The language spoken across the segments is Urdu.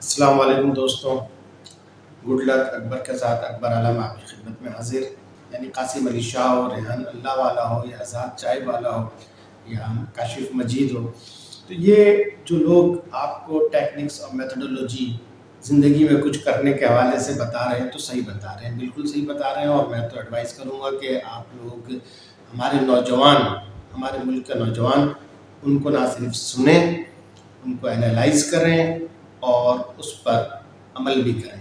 السلام علیکم دوستوں، گڈ لک اکبر کے ساتھ اکبر عالم آپ کی خدمت میں حاضر، یعنی قاسم علی شاہ ہو، ریحان اللہ والا ہو، یا آزاد چائے والا ہو، یا کاشف مجید ہو. تو یہ جو لوگ آپ کو ٹیکنکس اور میتھڈولوجی زندگی میں کچھ کرنے کے حوالے سے بتا رہے ہیں تو صحیح بتا رہے ہیں، بالکل صحیح بتا رہے ہیں. اور میں تو ایڈوائز کروں گا کہ آپ لوگ ہمارے نوجوان، ہمارے ملک کے نوجوان ان کو نہ صرف سنیں، ان کو انالائز کریں اور اس پر عمل بھی کریں.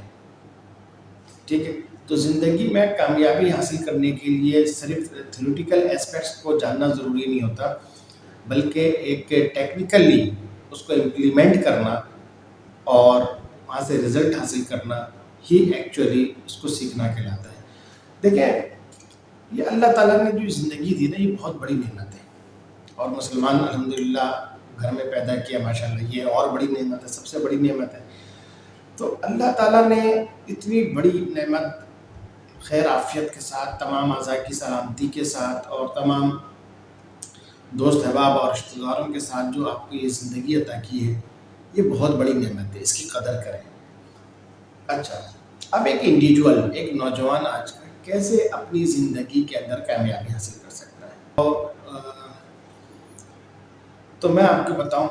ٹھیک ہے، تو زندگی میں کامیابی حاصل کرنے کے لیے صرف تھیوریٹیکل اسپیکٹس کو جاننا ضروری نہیں ہوتا، بلکہ ایک ٹیکنیکلی اس کو امپلیمنٹ کرنا اور وہاں سے رزلٹ حاصل کرنا ہی ایکچولی اس کو سیکھنا کہلاتا ہے. دیکھیں، یہ اللہ تعالیٰ نے جو زندگی دی نا، یہ بہت بڑی نعمت ہے. اور مسلمان الحمدللہ گھر میں پیدا کیا، ماشاءاللہ یہ اور بڑی نعمت ہے، سب سے بڑی نعمت ہے. تو اللہ تعالیٰ نے اتنی بڑی نعمت خیر عافیت کے ساتھ، تمام اعضاء کی سلامتی کے ساتھ، اور تمام دوست احباب اور رشتہ داروں کے ساتھ جو آپ کو یہ زندگی عطا کی ہے، یہ بہت بڑی نعمت ہے، اس کی قدر کریں. اچھا، اب ایک انڈیویجول، ایک نوجوان آج کا کیسے اپنی زندگی کے اندر کامیابی حاصل کر سکتا ہے؟ تو میں آپ کو بتاؤں،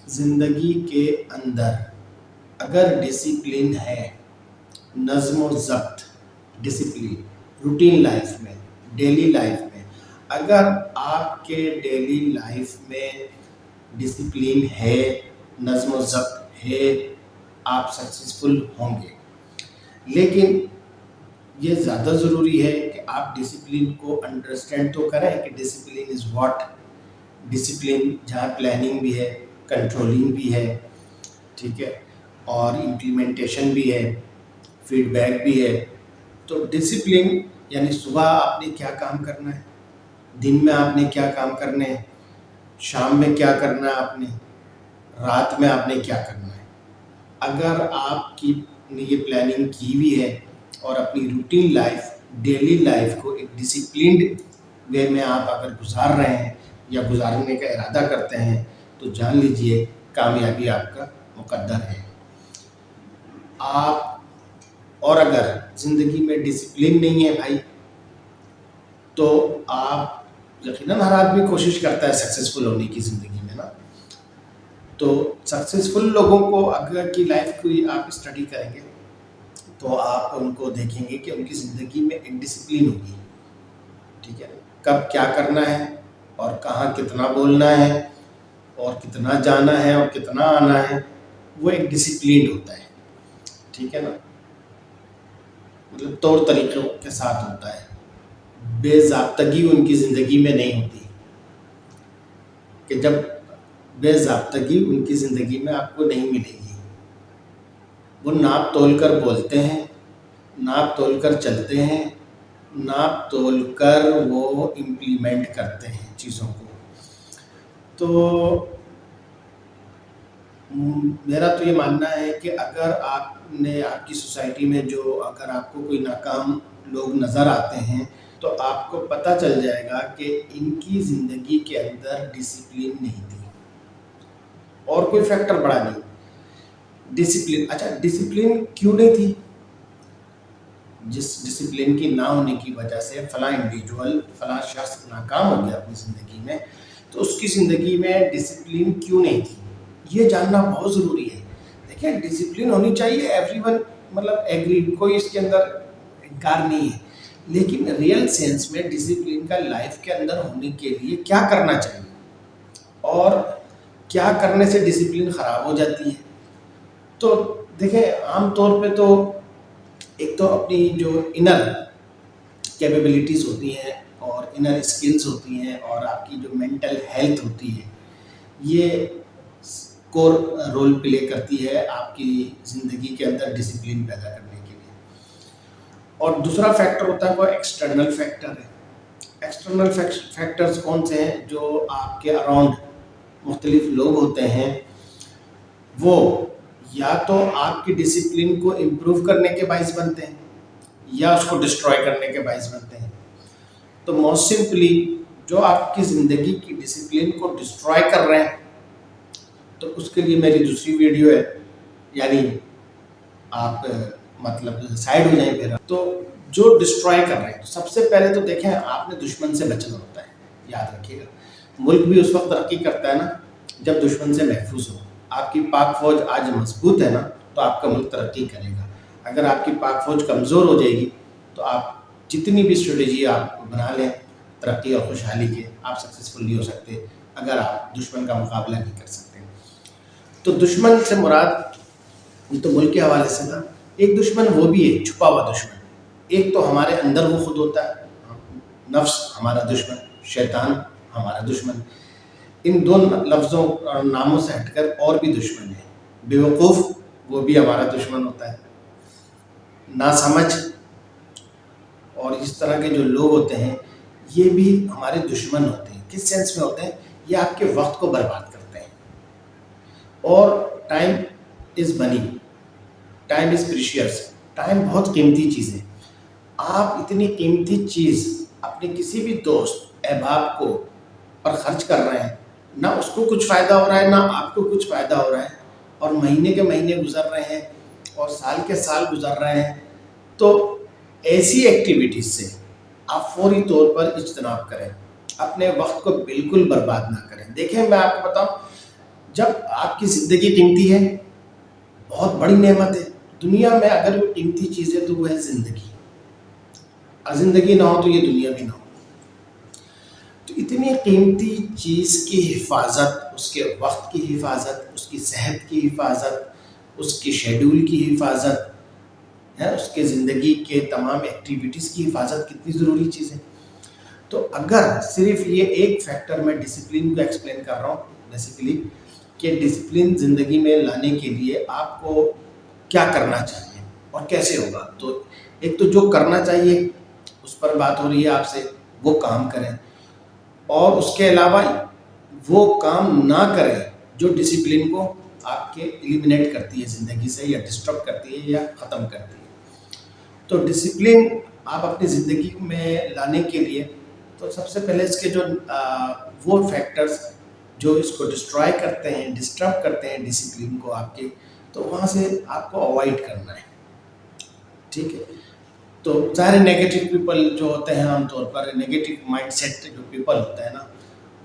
زندگی کے اندر اگر ڈسپلن ہے، نظم و ضبط، ڈسپلن روٹین لائف میں، ڈیلی لائف میں، اگر آپ کے ڈیلی لائف میں ڈسپلن ہے، نظم و ضبط ہے، آپ سکسیزفل ہوں گے. لیکن یہ زیادہ ضروری ہے کہ آپ ڈسپلن کو انڈرسٹینڈ تو کریں کہ ڈسپلن از واٹ. ڈسپلن جہاں پلاننگ بھی ہے، کنٹرولنگ بھی ہے، ٹھیک ہے، اور امپلیمنٹیشن بھی ہے، فیڈ بیک بھی ہے. تو ڈسپلن یعنی صبح آپ نے کیا کام کرنا ہے، دن میں آپ نے کیا کام کرنے ہیں، شام میں کیا کرنا ہے آپ نے، رات میں آپ نے کیا کرنا ہے. اگر آپ کی نے یہ پلاننگ کی ہوئی ہے اور اپنی روٹین لائف، ڈیلی لائف کو ایک ڈسپلنڈ وے میں آپ اگر گزار رہے ہیں یا گزارنے کا ارادہ کرتے ہیں، تو جان لیجئے کامیابی آپ کا مقدر ہے. آپ اور اگر زندگی میں ڈسپلن نہیں ہے بھائی، تو آپ یقیناً ہر آدمی کوشش کرتا ہے سکسیزفل ہونے کی زندگی میں نا. تو سکسیزفل لوگوں کو اگر کی لائف کو آپ اسٹڈی کریں گے تو آپ ان کو دیکھیں گے کہ ان کی زندگی میں ایک ڈسپلن ہوگی. ٹھیک ہے، کب کیا کرنا ہے اور کہاں کتنا بولنا ہے اور کتنا جانا ہے اور کتنا آنا ہے، وہ ایک ڈسپلنڈ ہوتا ہے. ٹھیک ہے نا، مطلب طور طریقوں کے ساتھ ہوتا ہے. بے ضابطگی ان کی زندگی میں نہیں ہوتی، کہ جب بے ضابطگی ان کی زندگی میں آپ کو نہیں ملے گی. وہ ناپ تول کر بولتے ہیں، ناپ تول کر چلتے ہیں، ناپ تول کر وہ امپلیمنٹ کرتے ہیں چیزوں کو. تو میرا تو یہ ماننا ہے کہ اگر آپ نے، آپ کی سوسائٹی میں جو اگر آپ کو کوئی ناکام لوگ نظر آتے ہیں، تو آپ کو پتہ چل جائے گا کہ ان کی زندگی کے اندر ڈسپلن نہیں تھی، اور کوئی فیکٹر بڑا نہیں. ڈسپلن، اچھا ڈسپلن کیوں نہیں تھی؟ جس ڈسپلن کی نہ ہونے کی وجہ سے فلاں انڈیویجول، فلاں شخص ناکام ہو گیا اپنی زندگی میں، تو اس کی زندگی میں ڈسپلن کیوں نہیں تھی، یہ جاننا بہت ضروری ہے. دیکھیں، ڈسپلن ہونی چاہیے، ایوری ون مطلب ایگری، کوئی اس کے اندر انکار نہیں ہے. لیکن ریئل سینس میں ڈسپلن کا لائف کے اندر ہونے کے لیے کیا کرنا چاہیے، اور کیا کرنے سے ڈسپلن خراب ہو جاتی ہے. تو دیکھیں، عام طور پہ تو ایک تو اپنی جو انر کیپیبلٹیز ہوتی ہیں اور انر اسکلز ہوتی ہیں اور آپ کی جو مینٹل ہیلتھ ہوتی ہے، یہ کور رول پلے کرتی ہے آپ کی زندگی کے اندر ڈسپلن پیدا کرنے کے لیے. اور دوسرا فیکٹر ہوتا ہے وہ ایکسٹرنل فیکٹر ہے. ایکسٹرنل فیکٹرز کون سے ہیں؟ جو آپ کے اراؤنڈ مختلف لوگ ہوتے ہیں، وہ یا تو آپ کی ڈسپلن کو امپروو کرنے کے باعث بنتے ہیں یا اس کو ڈسٹروائے کرنے کے باعث بنتے ہیں. تو موسٹ سمپلی جو آپ کی زندگی کی ڈسپلن کو ڈسٹروائے کر رہے ہیں، تو اس کے لیے میری دوسری ویڈیو ہے یعنی آپ مطلب سائڈ ہو جائیں پھر. تو جو ڈسٹرائے کر رہے ہیں سب سے پہلے تو دیکھیں آپ نے دشمن سے بچنا ہوتا ہے. یاد رکھیے گا ملک بھی اس وقت ترقی کرتا ہے نا جب دشمن سے محفوظ ہو. آپ کی پاک فوج آج مضبوط ہے نا تو آپ کا ملک ترقی کرے گا. اگر آپ کی پاک فوج کمزور ہو جائے گی تو آپ جتنی بھی اسٹریٹجی آپ بنا لیں ترقی اور خوشحالی کے آپ سکسیزفل نہیں ہو سکتے اگر آپ دشمن کا مقابلہ نہیں کر سکتے. تو دشمن سے مراد یہ تو ملک کے حوالے سے نا ایک دشمن وہ بھی ہے چھپا ہوا دشمن. ایک تو ہمارے اندر وہ خود ہوتا ہے نفس ہمارا دشمن, شیطان ہمارا دشمن. ان دو لفظوں اور ناموں سے ہٹ کر اور بھی دشمن ہیں. بیوقوف وہ بھی ہمارا دشمن ہوتا ہے. ناسمجھ اور اس طرح کے جو لوگ ہوتے ہیں یہ بھی ہمارے دشمن ہوتے ہیں. کس سینس میں ہوتے ہیں؟ یہ آپ کے وقت کو برباد کرتے ہیں. اور time is money, time is precious. Time بہت قیمتی چیز ہے. آپ اتنی قیمتی چیز اپنے کسی بھی دوست احباب کو پر خرچ کر رہے ہیں, نہ اس کو کچھ فائدہ ہو رہا ہے نہ آپ کو کچھ فائدہ ہو رہا ہے, اور مہینے کے مہینے گزر رہے ہیں اور سال کے سال گزر رہے ہیں. تو ایسی ایکٹیویٹیز سے آپ فوری طور پر اجتناب کریں, اپنے وقت کو بالکل برباد نہ کریں. دیکھیں میں آپ کو بتاؤں, جب آپ کی زندگی قیمتی ہے, بہت بڑی نعمت ہے دنیا میں, اگر وہ قیمتی چیز ہے تو وہ ہے زندگی. اور زندگی نہ ہو تو یہ دنیا بھی نہ ہو. تو اتنی قیمتی چیز کی حفاظت, اس کے وقت کی حفاظت, اس کی صحت کی حفاظت, اس کی شیڈول کی حفاظت ہے, اس کے زندگی کے تمام ایکٹیویٹیز کی حفاظت کتنی ضروری چیز ہے. تو اگر صرف یہ ایک فیکٹر میں ڈسپلن کو ایکسپلین کر رہا ہوں بیسیکلی کہ ڈسپلن زندگی میں لانے کے لیے آپ کو کیا کرنا چاہیے اور کیسے ہوگا. تو ایک تو جو کرنا چاہیے اس پر بات ہو رہی ہے آپ سے, وہ کام کریں. اور اس کے علاوہ وہ کام نہ کریں جو ڈسپلن کو آپ کے ایلیمنیٹ کرتی ہے زندگی سے, یا ڈسٹرب کرتی ہے یا ختم کرتی ہے. تو ڈسپلن آپ اپنی زندگی میں لانے کے لیے تو سب سے پہلے اس کے جو وہ فیکٹرز جو اس کو ڈسٹرائے کرتے ہیں, ڈسٹرب کرتے ہیں ڈسپلن کو آپ کے, تو وہاں سے آپ کو اوائڈ کرنا ہے. ٹھیک ہے. تو ظاہر نیگیٹو پیپل جو ہوتے ہیں عام طور پر نیگیٹو مائنڈ سیٹ جو پیپل ہوتا ہے نا,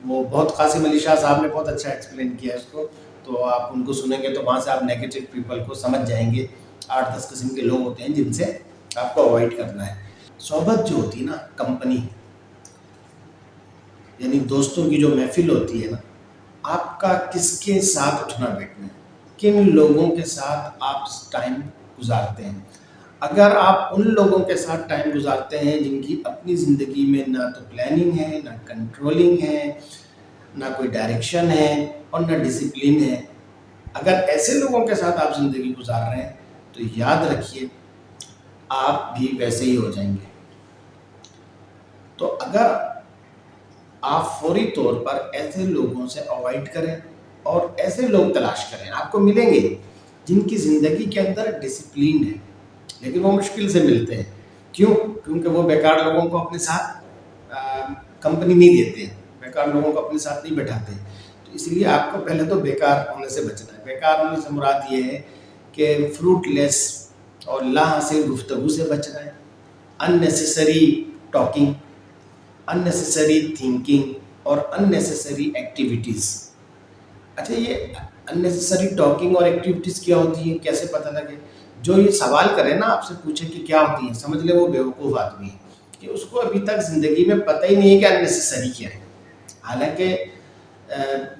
وہ بہت قاسم علی شاہ صاحب نے بہت اچھا ایکسپلین کیا ہے اس کو, تو آپ ان کو سنیں گے تو وہاں سے آپ نیگیٹو پیپل کو سمجھ جائیں گے. 8-10 قسم کے لوگ ہوتے ہیں جن سے آپ کو اوائڈ کرنا ہے. صحبت جو ہوتی ہے نا, کمپنی یعنی دوستوں کی جو محفل ہوتی ہے نا, آپ کا کس کے ساتھ اٹھنا بیٹھنا ہے, کن لوگوں کے ساتھ آپ ٹائم گزارتے ہیں. اگر آپ ان لوگوں کے ساتھ ٹائم گزارتے ہیں جن کی اپنی زندگی میں نہ تو پلاننگ ہے, نہ کنٹرولنگ ہے, نہ کوئی ڈائریکشن ہے اور نہ ڈسپلن ہے, اگر ایسے لوگوں کے ساتھ آپ زندگی گزار رہے ہیں تو یاد رکھیے آپ بھی ویسے ہی ہو جائیں گے. تو اگر آپ فوری طور پر ایسے لوگوں سے اوائڈ کریں اور ایسے لوگ تلاش کریں, آپ کو ملیں گے جن کی زندگی کے اندر ڈسپلین ہے, لیکن وہ مشکل سے ملتے ہیں. کیوں؟ کیونکہ وہ بیکار لوگوں کو اپنے ساتھ کمپنی نہیں دیتے ہیں, بیکار لوگوں کو اپنے ساتھ نہیں بیٹھاتے. تو اس لیے آپ کو پہلے تو بیکار ہونے سے بچنا ہے. بیکار ہونے سے مراد یہ ہے کہ فروٹ لیس اور لا حاصل گفتگو سے بچنا ہے, اننیسیسری ٹاکنگ, اننیسیسری تھنکنگ اور اننیسیسری ایکٹیویٹیز. اچھا, یہ اننیسیسری ٹاکنگ اور ایکٹیویٹیز کیا ہوتی ہیں, کیسے پتہ لگے؟ جو یہ سوال کرے نا آپ سے پوچھے کہ کیا ہوتی ہیں, سمجھ لے وہ بیوقوف آدمی ہے کہ اس کو ابھی تک زندگی میں پتہ ہی نہیں ہے کہ اننیسیسری کیا ہے. حالانکہ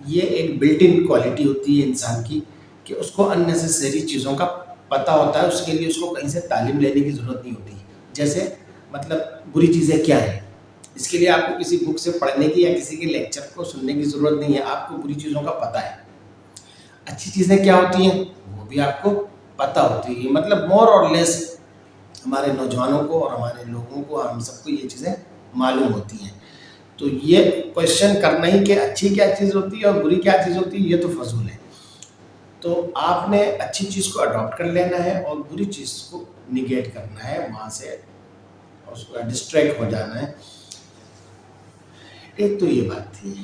یہ ایک بلٹ ان کوالٹی ہوتی ہے انسان کی کہ اس کو اننیسیسری چیزوں کا پتہ ہوتا ہے, اس کے لیے اس کو کہیں سے تعلیم لینے کی ضرورت نہیں ہوتی. جیسے مطلب بری چیزیں کیا ہیں, اس کے لیے آپ کو کسی بک سے پڑھنے کی یا کسی کے لیکچر کو سننے کی ضرورت نہیں ہے, آپ کو بری چیزوں کا پتہ ہے. اچھی چیزیں کیا ہوتی ہیں وہ بھی آپ کو پتہ ہوتی ہے. مطلب مور اور لیس ہمارے نوجوانوں کو اور ہمارے لوگوں کو, ہم سب کو یہ چیزیں معلوم ہوتی ہیں. تو یہ کویشچن کرنا ہی کہ اچھی کیا چیز ہوتی ہے اور بری کیا چیز ہوتی ہے, یہ تو فضول ہے. تو آپ نے اچھی چیز کو اڈاپٹ کر لینا ہے اور بری چیز کو نگیٹ کرنا ہے, وہاں سے اس کو ڈسٹریکٹ ہو جانا ہے. ایک تو یہ بات تھی.